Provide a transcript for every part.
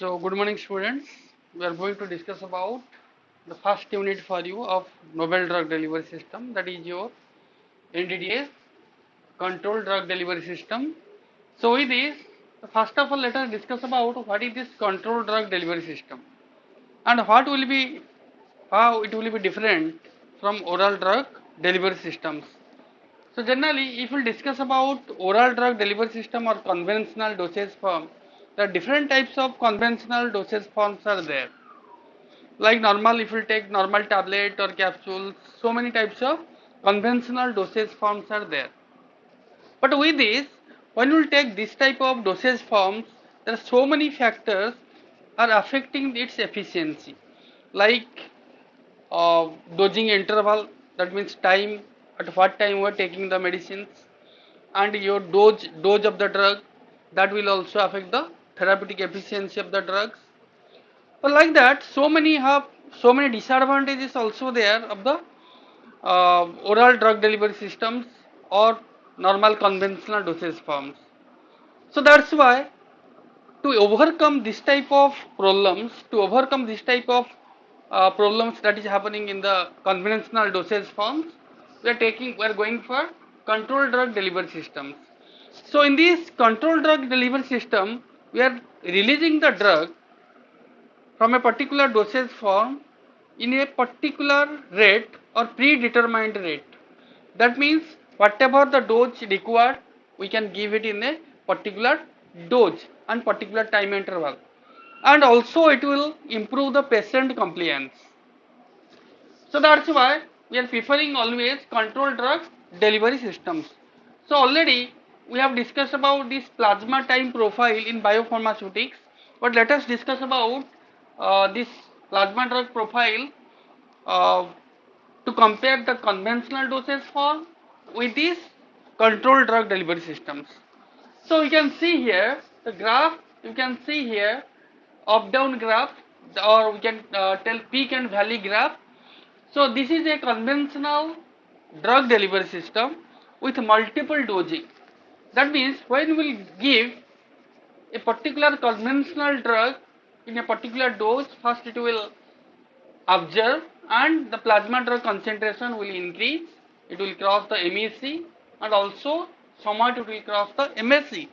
So, good morning, students. We are going to discuss about the first unit for you of Novel Drug Delivery System, that is your NDDA, Controlled Drug Delivery System. So, with this, first of all, let us discuss about what is this Controlled Drug Delivery System and how it will be different from oral drug delivery systems. So, generally, if we discuss about oral drug delivery system or conventional dosage form, the different types of conventional dosage forms are there. Like normal, if you take normal tablet or capsules, so many types of conventional dosage forms are there. But with this, when you take this type of dosage forms, there are so many factors are affecting its efficiency, like dosing interval, that means time, at what time you are taking the medicines, and your dose of the drug, that will also affect the therapeutic efficiency of the drugs. But like that, so many disadvantages also there of the oral drug delivery systems or normal conventional dosage forms. So that's why, to overcome this type of problems, problems that is happening in the conventional dosage forms, we are going for controlled drug delivery systems. So in this controlled drug delivery system, we are releasing the drug from a particular dosage form in a particular rate or predetermined rate. That means whatever the dose required, we can give it in a particular dose and particular time interval. And also it will improve the patient compliance. So that's why we are preferring always controlled drug delivery systems. So already we have discussed about this plasma time profile in biopharmaceutics, but let us discuss about this plasma drug profile uh, to compare the conventional dosage form with these controlled drug delivery systems. So you can see here the graph, you can see here up down graph, or we can tell peak and valley graph. So this is a conventional drug delivery system with multiple dosing. That means when we will give a particular conventional drug in a particular dose, first it will observe and the plasma drug concentration will increase, it will cross the MEC, and also somewhat it will cross the MSC,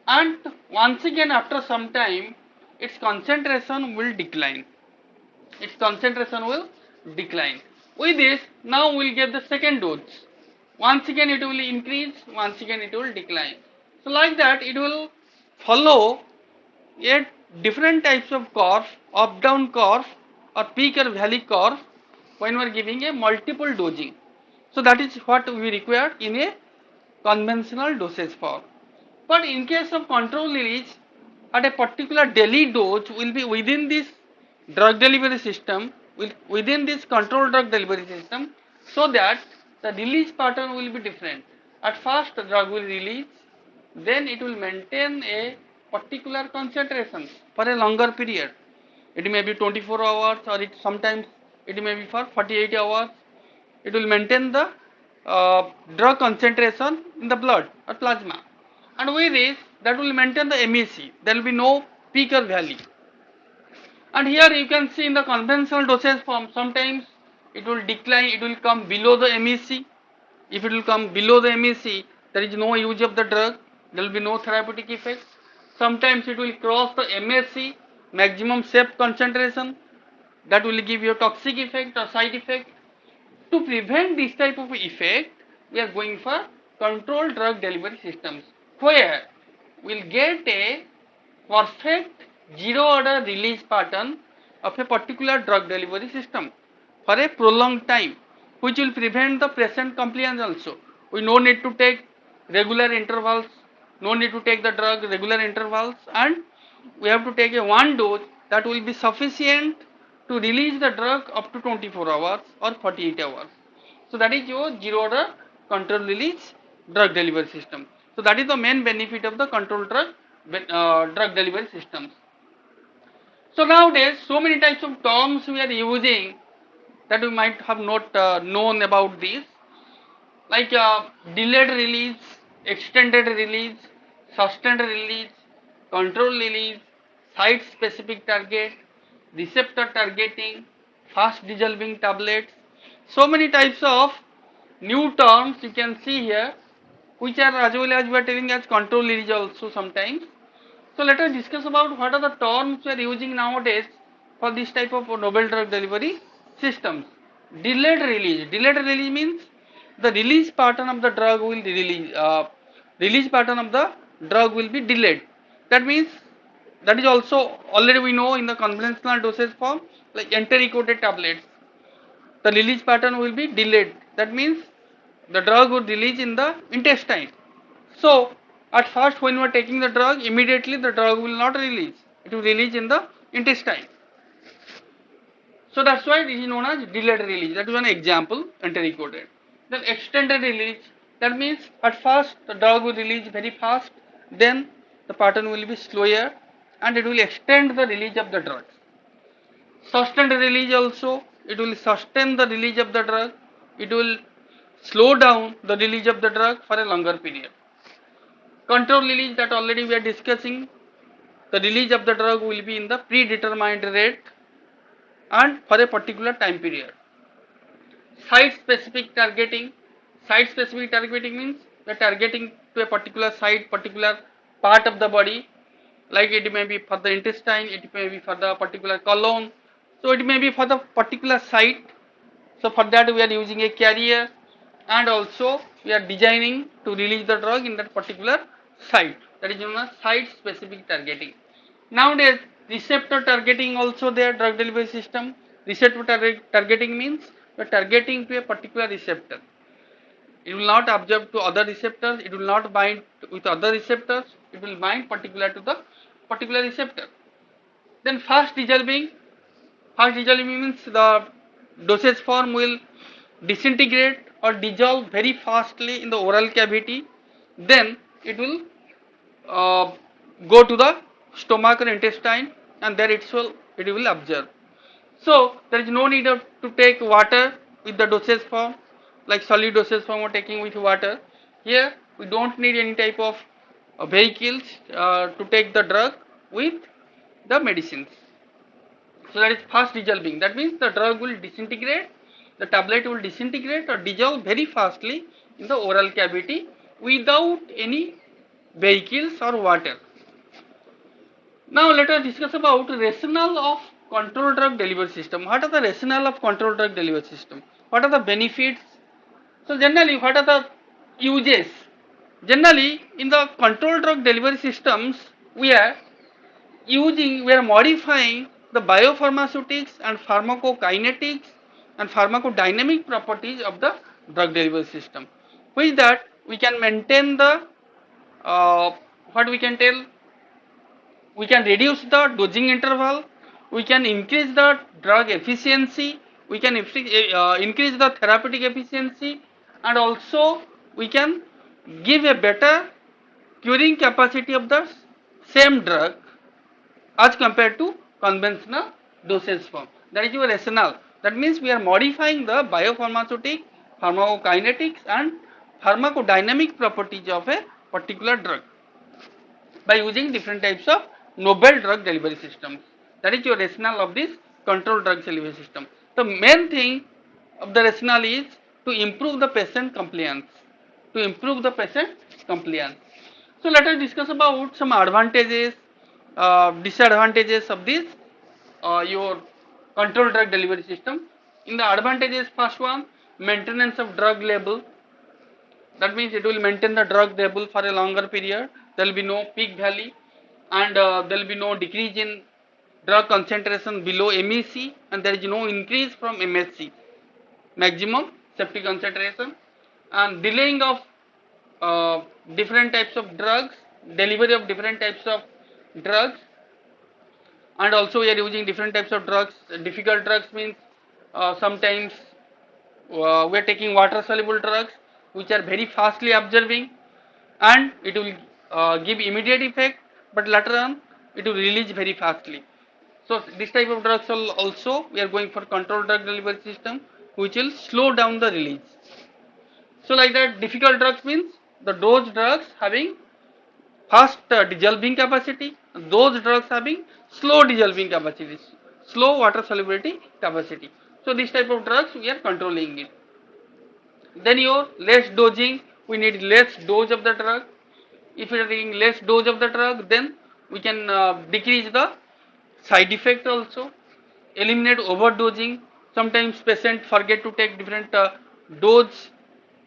and once again after some time its concentration will decline, with this now we'll get the second dose, once again it will increase, once again it will decline. So like that it will follow a different types of curve, up down curve or peak or valley curve, when we are giving a multiple dosing. So that is what we require in a conventional dosage form. But in case of control release, at a particular daily dose will be within this drug delivery system, within this controlled drug delivery system, so that the release pattern will be different. At first the drug will release, then it will maintain a particular concentration for a longer period. It may be 24 hours, or sometimes it may be for 48 hours. It will maintain the drug concentration in the blood or plasma, and with this that will maintain the MEC. There will be no peak or valley. And here you can see in the conventional dosage form, sometimes it will decline, it will come below the MEC. If it will come below the MEC, there is no use of the drug, there will be no therapeutic effect. Sometimes it will cross the MSC, maximum safe concentration, that will give you a toxic effect or side effect. To prevent this type of effect, we are going for controlled drug delivery systems, where we'll get a perfect zero order release pattern of a particular drug delivery system for a prolonged time, which will prevent the patient compliance also. We no need to take regular intervals, no need to take the drug regular intervals, and we have to take a one dose that will be sufficient to release the drug up to 24 hours or 48 hours. So that is your zero order control release drug delivery system. So that is the main benefit of the controlled drug delivery systems. So nowadays, so many types of terms we are using that we might have not known about this, like delayed release, extended release, sustained release, control release, site specific target, receptor targeting, fast dissolving tablets. So many types of new terms you can see here, which are as well as we are telling as control release also sometimes. So let us discuss about what are the terms we are using nowadays for this type of novel drug delivery systems. Delayed release. Delayed release means the release pattern of the drug will release pattern of the drug will be delayed. That means that is also already we know in the conventional dosage form, like enteric-coated tablets. The release pattern will be delayed. That means the drug would release in the intestine. So at first when you are taking the drug, immediately the drug will not release. It will release in the intestine. So that's why it is known as delayed release. That is one example, enteric-coated. Then extended release. That means at first the drug will release very fast, then the pattern will be slower and it will extend the release of the drug. Sustained release also, it will sustain the release of the drug. It will slow down the release of the drug for a longer period. Control release, that already we are discussing. The release of the drug will be in the predetermined rate and for a particular time period. Site specific targeting. Site specific targeting means the targeting to a particular site, particular part of the body, like it may be for the intestine, it may be for the particular colon, so it may be for the particular site. So for that we are using a carrier and also we are designing to release the drug in that particular site. That is known as site specific targeting. Nowadays receptor targeting also there, drug delivery system. Receptor targeting means you are targeting to a particular receptor. It will not absorb to other receptors, it will not bind with other receptors, it will bind particular to the particular receptor. Then fast dissolving. Fast dissolving means the dosage form will disintegrate or dissolve very fastly in the oral cavity, then it will uh, go to the stomach or intestine and there it will absorb. So there is no need to take water with the dosage form, like solid dosage form or taking with water. Here we don't need any type of vehicles to take the drug with the medicines. So that is fast dissolving. That means the drug will disintegrate, the tablet will disintegrate or dissolve very fastly in the oral cavity without any vehicles or water. Now let us discuss about rationale of controlled drug delivery system. What are the rationale of controlled drug delivery system? What are the benefits? So generally, what are the uses? Generally, in the controlled drug delivery systems, we are modifying the biopharmaceutics and pharmacokinetics and pharmacodynamic properties of the drug delivery system. With that, we can maintain the what we can tell, we can reduce the dosing interval, we can increase the drug efficiency, we can increase the therapeutic efficiency, and also we can give a better curing capacity of the same drug as compared to conventional dosage form. That is your rationale. That means we are modifying the biopharmaceutic, pharmacokinetics and pharmacodynamic properties of a particular drug by using different types of novel drug delivery systems. That is your rationale of this controlled drug delivery system. The main thing of the rationale is to improve the patient compliance. To improve the patient compliance. So let us discuss about some advantages, disadvantages of this your controlled drug delivery system. In the advantages, first one, maintenance of drug level. That means it will maintain the drug level for a longer period. There will be no peak value and there will be no decrease in drug concentration below MEC and there is no increase from MSC, maximum safety concentration, and delaying of different types of drugs, delivery of different types of drugs, and also we are using different types of drugs. Difficult drugs means sometimes we are taking water soluble drugs which are very fastly absorbing and it will give immediate effect, but later on it will release very fastly. So this type of drugs also we are going for controlled drug delivery system which will slow down the release. So like that, difficult drugs means those drugs having fast dissolving capacity those drugs having slow dissolving capacity, slow water solubility capacity. So this type of drugs we are controlling it. Then your less dosing, we need less dose of the drug. If we are taking less dose of the drug, then we can decrease the side effect also, eliminate overdosing. Sometimes patients forget to take different dose.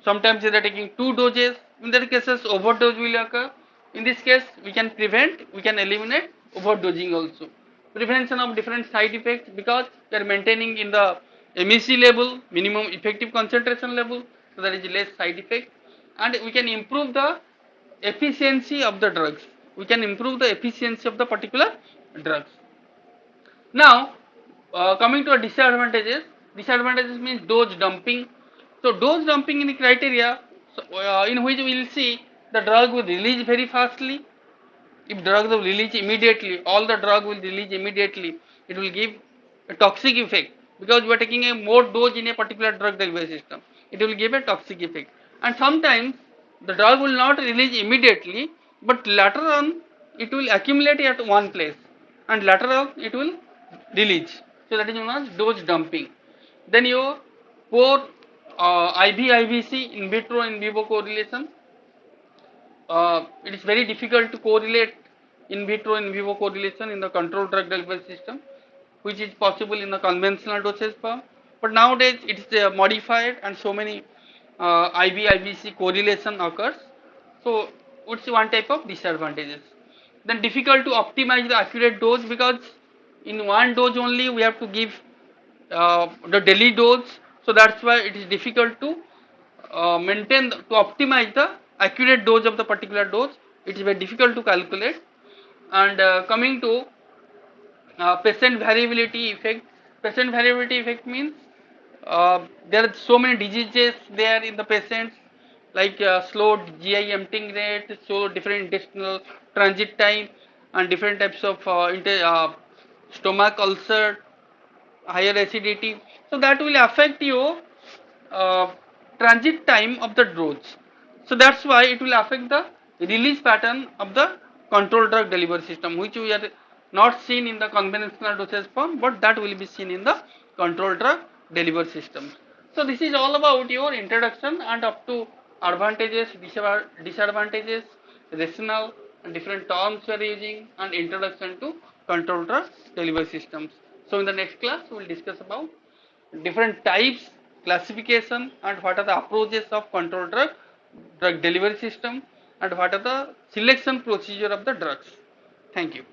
Sometimes they are taking two doses. In that cases, overdose will occur. In this case, we can prevent, we can eliminate overdosing also. Prevention of different side effects, because we are maintaining in the MEC level, minimum effective concentration level, so there is less side effect, and we can improve the efficiency of the drugs. We can improve the efficiency of the particular drugs. Now, coming to disadvantages. Disadvantages means dose dumping. So dose dumping in the criteria, so, in which we will see the drug will release very fastly. If drug will release immediately, all the drug will release immediately. It will give a toxic effect, because you are taking a more dose in a particular drug delivery system. It will give a toxic effect, and sometimes the drug will not release immediately, but later on it will accumulate at one place, and later on it will release. So that is known as dose dumping. Then your poor IV IVC, in vitro in vivo correlation. It is very difficult to correlate in vitro in vivo correlation in the controlled drug delivery system, which is possible in the conventional dosage form. But nowadays it is modified, and so many IV IVC correlation occurs. So it's one type of disadvantages. Then difficult to optimize the accurate dose, because in one dose only we have to give the daily dose. So that's why it is difficult to maintain to optimize the accurate dose of the particular dose. It is very difficult to calculate. And coming to patient variability effect. Patient variability effect means there are so many diseases there in the patients, like slow GI emptying rate, so different intestinal transit time, and different types of stomach ulcer, higher acidity. So that will affect your uh, transit time of the dose. So that's why it will affect the release pattern of the controlled drug delivery system, which we are not seen in the conventional dosage form, but that will be seen in the controlled drug delivery system. So this is all about your introduction, and up to advantages, disadvantages, rationale, and different terms we are using, and introduction to controlled drug delivery systems. So in the next class we will discuss about different types, classification, and what are the approaches of controlled drug delivery system, and what are the selection procedure of the drugs. Thank you.